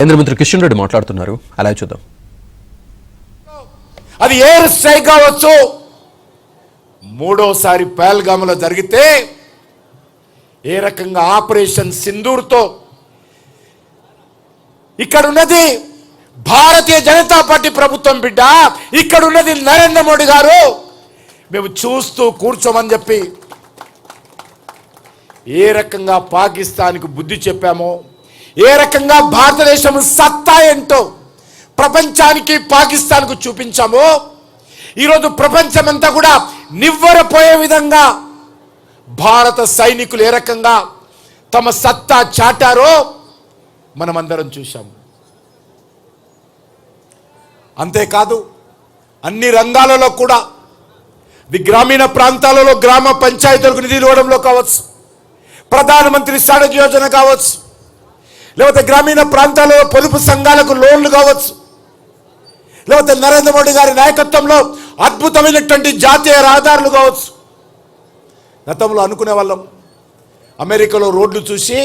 కేంద్ర మంత్రి కిషన్ రెడ్డి మాట్లాడుతున్నారు, అలా చూద్దాం. అది ఎయిర్ స్ట్రైక్ కావచ్చు, మూడోసారి పహల్గామ్లో జరిగితే ఏ రకంగా ఆపరేషన్ సింధూర్తో ఇక్కడ ఉన్నది భారతీయ జనతా పార్టీ ప్రభుత్వం బిడ్డ, ఇక్కడ ఉన్నది నరేంద్ర మోడీ గారు. మేము చూస్తూ కూర్చోమని చెప్పి ఏ రకంగా పాకిస్తాన్కు బుద్ధి చెప్పామో, ఏ రకంగా భారతదేశం సత్తా ఏంటో ప్రపంచానికి పాకిస్తాన్కు చూపించామో, ఈరోజు ప్రపంచమంతా కూడా నివ్వరపోయే విధంగా భారత సైనికులు ఏ రకంగా తమ సత్తా చాటారో మనమందరం చూశాము. అంతేకాదు అన్ని రంగాలలో కూడా గ్రామీణ ప్రాంతాలలో గ్రామ పంచాయతీలకు నిధులు ఇవ్వడంలో కావచ్చు, ప్రధానమంత్రి సడక్ యోజన కావచ్చు, లేకపోతే గ్రామీణ ప్రాంతాలలో పొదుపు సంఘాలకు లోన్లు కావచ్చు, లేకపోతే నరేంద్ర మోడీ గారి నాయకత్వంలో అద్భుతమైనటువంటి జాతీయ రహదారులు కావచ్చు. గతంలో అనుకునే వాళ్ళం అమెరికాలో రోడ్లు చూసి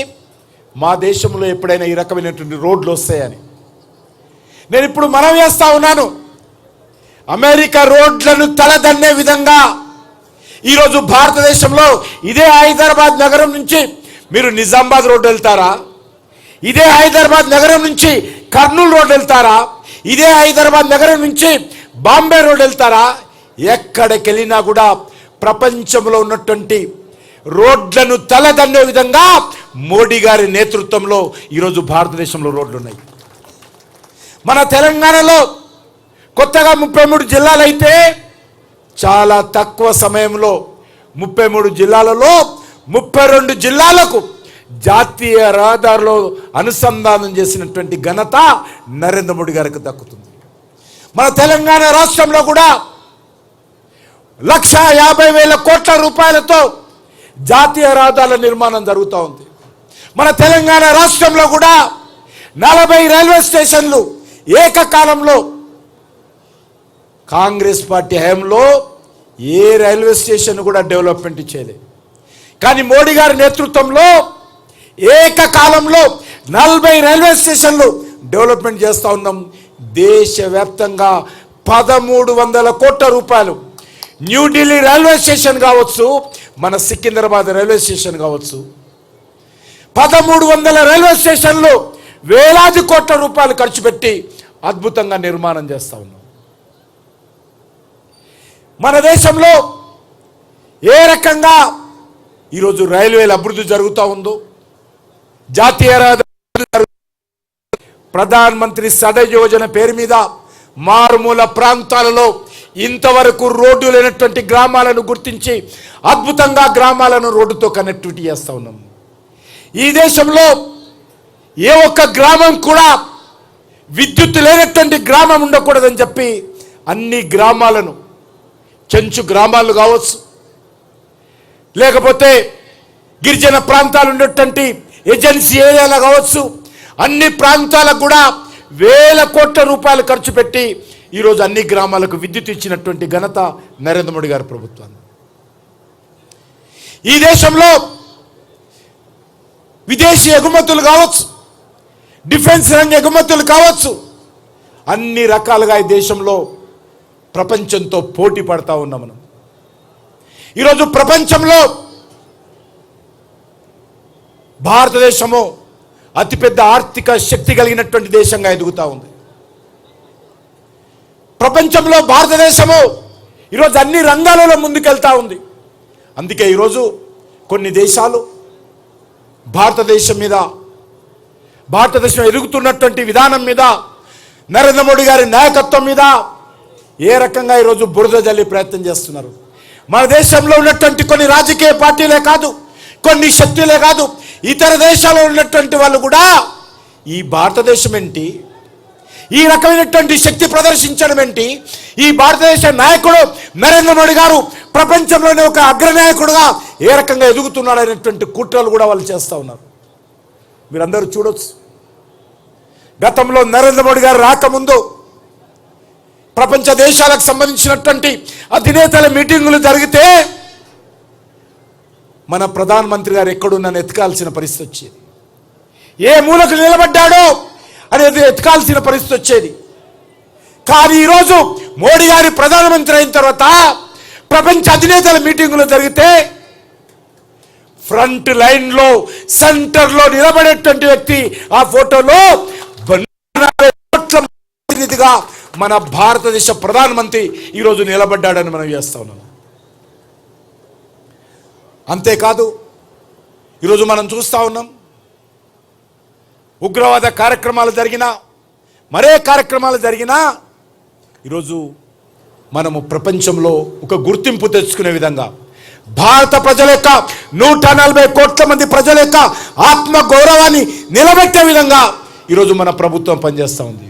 మా దేశంలో ఎప్పుడైనా ఈ రకమైనటువంటి రోడ్లు వస్తాయని. నేను ఇప్పుడు మనం చేస్తా ఉన్నాను, అమెరికా రోడ్లను తలదన్నే విధంగా ఈరోజు భారతదేశంలో ఇదే హైదరాబాద్ నగరం నుంచి మీరు నిజామాబాద్ రోడ్డు వెళ్తారా, ఇదే హైదరాబాద్ నగరం నుంచి కర్నూలు రోడ్డు వెళ్తారా, ఇదే హైదరాబాద్ నగరం నుంచి బాంబే రోడ్డు వెళ్తారా, ఎక్కడికి వెళ్ళినా కూడా ప్రపంచంలో ఉన్నటువంటి రోడ్లను తలదన్నే విధంగా మోడీ గారి నేతృత్వంలో ఈరోజు భారతదేశంలో రోడ్లు ఉన్నాయి. మన తెలంగాణలో కొత్తగా 33 జిల్లాలు అయితే చాలా తక్కువ సమయంలో 33 జిల్లాలలో 32 జిల్లాలకు జాతీయ రహదారిలో అనుసంధానం చేసినటువంటి ఘనత నరేంద్ర మోడీ గారికి దక్కుతుంది. మన తెలంగాణ రాష్ట్రంలో కూడా 1,50,000 కోట్ల రూపాయలతో జాతీయ రహదారుల నిర్మాణం జరుగుతూ ఉంది. మన తెలంగాణ రాష్ట్రంలో కూడా 40 రైల్వే స్టేషన్లు ఏకకాలంలో, కాంగ్రెస్ పార్టీ హయాంలో ఏ రైల్వే స్టేషన్ కూడా డెవలప్మెంట్ చేయలేదు. కానీ మోడీ గారి నేతృత్వంలో ఏకకాలంలో 40 రైల్వే స్టేషన్లు డెవలప్మెంట్ చేస్తూ ఉన్నాం. దేశవ్యాప్తంగా 1,300 కోట్ల రూపాయలు, న్యూఢిల్లీ రైల్వే స్టేషన్ కావచ్చు, మన సికింద్రాబాద్ రైల్వే స్టేషన్ కావచ్చు, 1,300 రైల్వే స్టేషన్లు వేలాది కోట్ల రూపాయలు ఖర్చు పెట్టి అద్భుతంగా నిర్మాణం చేస్తూ ఉన్నాం. మన దేశంలో ఏ రకంగా ఈరోజు రైల్వేల అభివృద్ధి జరుగుతూ ఉందో, జాతీయ రహదారి, ప్రధాన్ మంత్రి సడక్ యోజన పేరు మీద మారుమూల ప్రాంతాలలో ఇంతవరకు రోడ్డు లేనటువంటి గ్రామాలను గుర్తించి అద్భుతంగా గ్రామాలను రోడ్డుతో కనెక్టివిటీ చేస్తూ ఉన్నాం. ఈ దేశంలో ఏ ఒక్క గ్రామం కూడా విద్యుత్ లేనటువంటి గ్రామం ఉండకూడదని చెప్పి అన్ని గ్రామాలను, చెంచు గ్రామాలు కావచ్చు, లేకపోతే గిరిజన ప్రాంతాలు ఉన్నటువంటి ఏజెన్సీ ఏరియాలు కావచ్చు, అన్ని ప్రాంతాలకు కూడా వేల కోట్ల రూపాయలు ఖర్చు పెట్టి ఈరోజు అన్ని గ్రామాలకు విద్యుత్ ఇచ్చినటువంటి ఘనత నరేంద్ర మోడీ గారి ప్రభుత్వాన్ని. ఈ దేశంలో విదేశీ ఎగుమతులు కావచ్చు, డిఫెన్స్ రంగ ఎగుమతులు కావచ్చు, అన్ని రకాలుగా ఈ దేశంలో ప్రపంచంతో పోటీ పడతా ఉన్నాం మనం. ఈరోజు ప్రపంచంలో భారతదేశము అతిపెద్ద ఆర్థిక శక్తి కలిగినటువంటి దేశంగా ఎదుగుతూ ఉంది. ప్రపంచంలో భారతదేశము ఈరోజు అన్ని రంగాలలో ముందుకెళ్తా ఉంది. అందుకే ఈరోజు కొన్ని దేశాలు భారతదేశం మీద, భారతదేశం ఎదుగుతున్నటువంటి విధానం మీద, నరేంద్ర మోడీ గారి నాయకత్వం మీద ఏ రకంగా ఈరోజు బురద జల్లి ప్రయత్నం చేస్తున్నారు. మన దేశంలో ఉన్నటువంటి కొన్ని రాజకీయ పార్టీలే కాదు, కొన్ని శక్తులే కాదు, ఇతర దేశాల్లో ఉన్నటువంటి వాళ్ళు కూడా ఈ భారతదేశం ఏంటి, ఈ రకమైనటువంటి శక్తి ప్రదర్శించడం ఏంటి, ఈ భారతదేశ నాయకుడు నరేంద్ర మోడీ గారు ప్రపంచంలోనే ఒక అగ్రనాయకుడుగా ఏ రకంగా ఎదుగుతున్నాడు అనేటువంటి కుట్రలు కూడా వాళ్ళు చేస్తూ ఉన్నారు. మీరందరూ చూడొచ్చు, గతంలో నరేంద్ర మోడీ గారు రాకముందు ప్రపంచ దేశాలకు సంబంధించినటువంటి అధినేతల మీటింగులు జరిగితే మన ప్రధానమంత్రి గారు ఎక్కడున్నా ఎత్తుకాల్సిన పరిస్థితి వచ్చేది. ఏ మూలకు నిలబడ్డాడో అనేది ఎతకాల్సిన పరిస్థితి వచ్చేది. కానీ ఈరోజు మోడీ గారి ప్రధానమంత్రి అయిన తర్వాత ప్రపంచ అధినేతల మీటింగులు జరిగితే ఫ్రంట్ లైన్లో సెంటర్లో నిలబడేటువంటి వ్యక్తి ఆ ఫోటోలో ప్రతినిధిగా మన భారతదేశ ప్రధానమంత్రి ఈరోజు నిలబడ్డాడని మనం చేస్తా ఉన్నాం. అంతేకాదు ఈరోజు మనం చూస్తూ ఉన్నాం, ఉగ్రవాద కార్యక్రమాలు జరిగినా మరే కార్యక్రమాలు జరిగినా ఈరోజు మనము ప్రపంచంలో ఒక గుర్తింపు తెచ్చుకునే విధంగా భారత ప్రజల యొక్క 140 కోట్ల మంది ప్రజల యొక్క ఆత్మ గౌరవాన్ని నిలబెట్టే విధంగా ఈరోజు మన ప్రభుత్వం పనిచేస్తూ ఉంది.